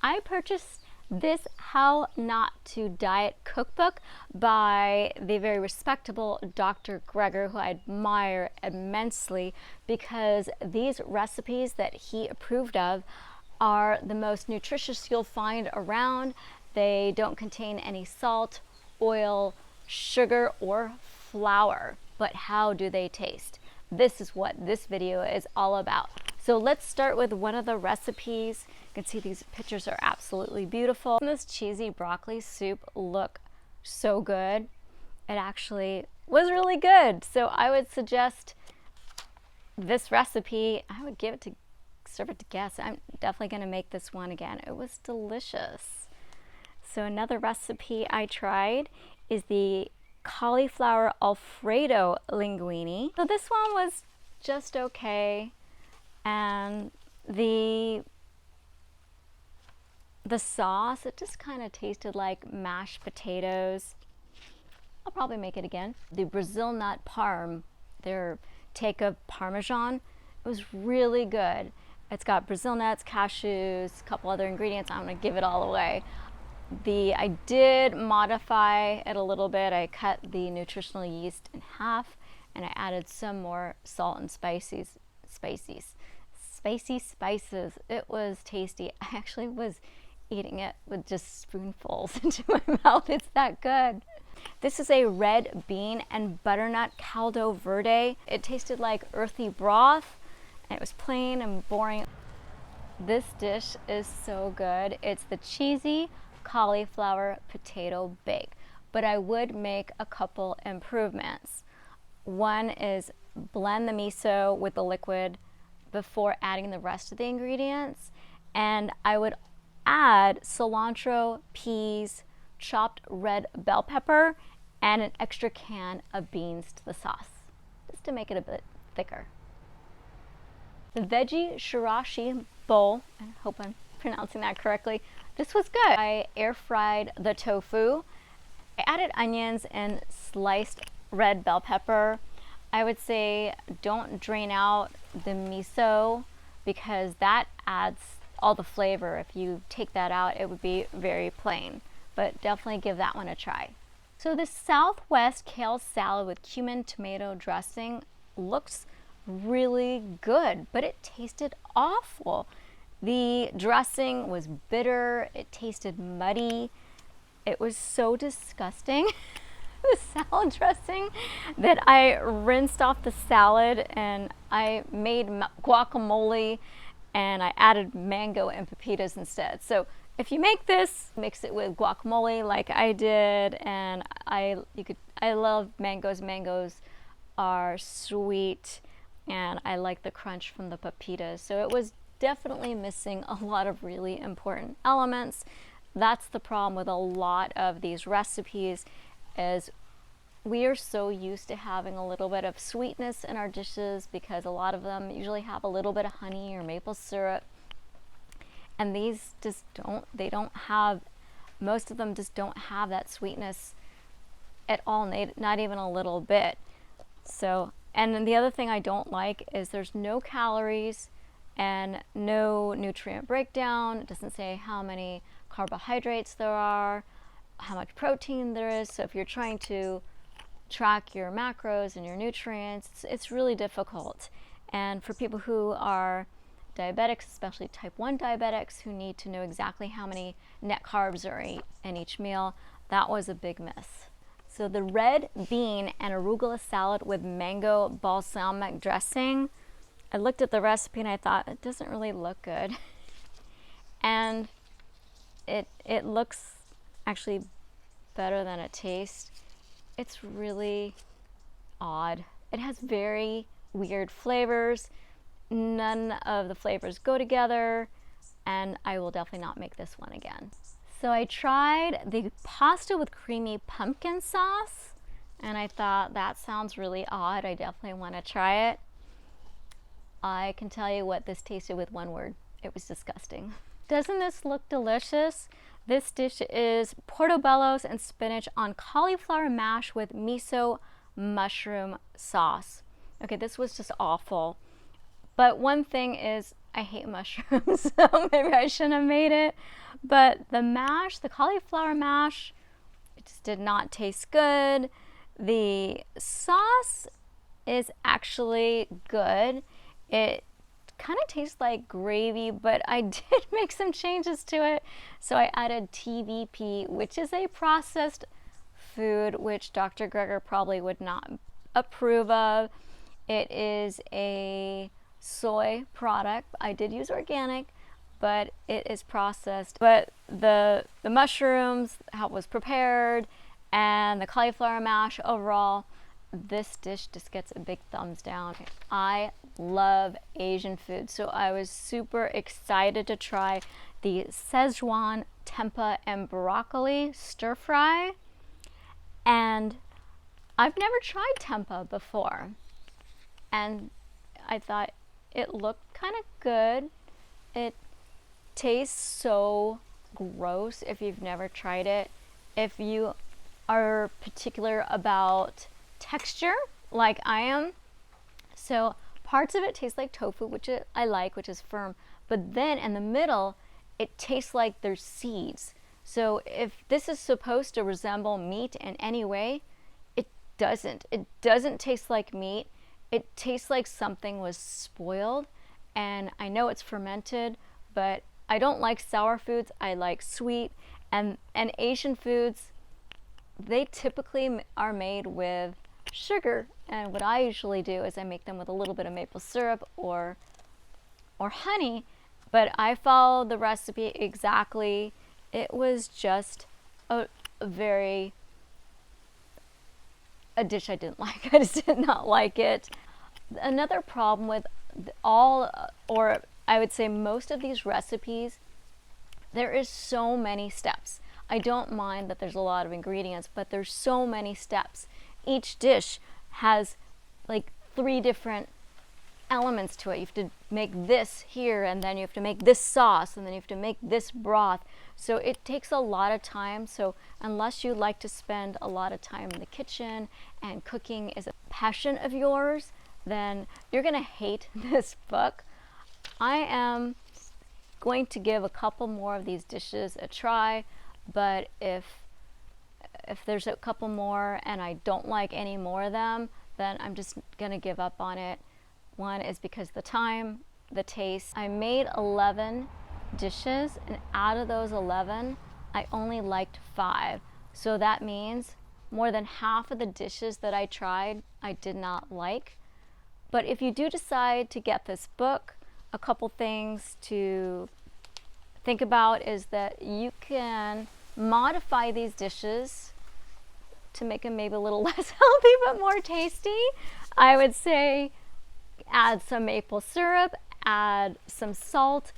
I purchased this How Not to Diet cookbook by the very respectable Dr. Greger, who I admire immensely, because these recipes that he approved of are the most nutritious you'll find around. They don't contain any salt, oil, sugar, or flour. But how do they taste? This is what this video is all about. So let's start with one of the recipes. You can see these pictures are absolutely beautiful. This cheesy broccoli soup looked so good. It actually was really good. So I would suggest this recipe. I would serve it to guests. I'm definitely going to make this one again. It was delicious. So another recipe I tried is the Cauliflower Alfredo Linguini. So this one was just okay, and the sauce, it just kind of tasted like mashed potatoes. I'll probably make it again. The Brazil Nut Parm, their take of Parmesan, it was really good. It's got Brazil nuts, cashews, a couple other ingredients. I'm gonna give it all away. I did modify it a little bit. I cut the nutritional yeast in half, and I added some more salt and spicy spices. It was tasty. I actually was eating it with just spoonfuls into my mouth. It's that good. This is a red bean and butternut caldo verde. It tasted like earthy broth, and it was plain and boring. This dish is so good. It's the cheesy cauliflower potato bake, but I would make a couple improvements. One is blend the miso with the liquid before adding the rest of the ingredients, and I would add cilantro, peas, chopped red bell pepper, and an extra can of beans to the sauce, just to make it a bit thicker. The Veggie Shirashi bowl, I hope I'm pronouncing that correctly, this was good. I air fried the tofu. I added onions and sliced red bell pepper. I would say don't drain out the miso because that adds all the flavor. If you take that out, it would be very plain, but definitely give that one a try. So the Southwest kale salad with cumin tomato dressing looks really good, but it tasted awful. The dressing was bitter, it tasted muddy, it was so disgusting, the salad dressing, that I rinsed off the salad and I made guacamole and I added mango and pepitas instead. So if you make this, mix it with guacamole like I did, and I love mangoes. Mangoes are sweet and I like the crunch from the pepitas. So it was definitely missing a lot of really important elements. That's the problem with a lot of these recipes, is we are so used to having a little bit of sweetness in our dishes because a lot of them usually have a little bit of honey or maple syrup, and these just don't have, most of them just don't have that sweetness at all, not even a little bit. So, and then the other thing I don't like is there's no calories and no nutrient breakdown. It doesn't say how many carbohydrates there are, how much protein there is. So if you're trying to track your macros and your nutrients, it's really difficult. And for people who are diabetics, especially type 1 diabetics, who need to know exactly how many net carbs are in each meal, that was a big miss. So the red bean and arugula salad with mango balsamic dressing, I looked at the recipe and I thought, it doesn't really look good. And it looks actually better than it tastes. It's really odd. It has very weird flavors. None of the flavors go together, and I will definitely not make this one again. So I tried the pasta with creamy pumpkin sauce, and I thought that sounds really odd. I definitely want to try it. I can tell you what this tasted with one word. It was disgusting. Doesn't this look delicious? This dish is portobello's and spinach on cauliflower mash with miso mushroom sauce. Okay, this was just awful. But one thing is, I hate mushrooms, so maybe I shouldn't have made it. But the mash, the cauliflower mash, it just did not taste good. The sauce is actually good. It kind of tastes like gravy, but I did make some changes to it. So I added TVP, which is a processed food, which Dr. Greger probably would not approve of. It is a soy product. I did use organic, but it is processed. But the mushrooms, how it was prepared, and the cauliflower mash overall, this dish just gets a big thumbs down. I love Asian food, so I was super excited to try the Szechuan Tempeh and Broccoli stir fry. And I've never tried tempeh before, and I thought it looked kind of good. It tastes so gross if you've never tried it. If you are particular about texture, like I am, so parts of it taste like tofu, which I like, which is firm, but then in the middle, it tastes like there's seeds. So if this is supposed to resemble meat in any way, it doesn't. It doesn't taste like meat. It tastes like something was spoiled. And I know it's fermented, but I don't like sour foods. I like sweet. And Asian foods, they typically are made with sugar. And what I usually do is I make them with a little bit of maple syrup or honey. But I followed the recipe exactly. It was just a dish I didn't like. I just did not like it. Another problem with or I would say most of these recipes, there is so many steps. I don't mind that there's a lot of ingredients, but there's so many steps. Each dish has like 3 different elements to it. You have to make this here, and then you have to make this sauce, and then you have to make this broth. So it takes a lot of time. So unless you like to spend a lot of time in the kitchen and cooking is a passion of yours, then you're gonna hate this book. I am going to give a couple more of these dishes a try, but if there's a couple more and I don't like any more of them, then I'm just gonna give up on it. One is because the time, the taste. I made 11 dishes, and out of those 11, I only liked 5. So that means more than half of the dishes that I tried, I did not like. But if you do decide to get this book, a couple things to think about is that you can modify these dishes to make them maybe a little less healthy but more tasty. I would say add some maple syrup, add some salt,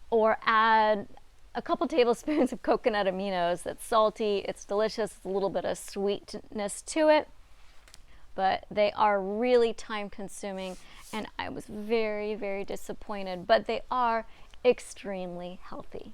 or add a couple tablespoons of coconut aminos. It's salty, it's delicious, a little bit of sweetness to it, but they are really time consuming, and I was very, very disappointed, but they are extremely healthy.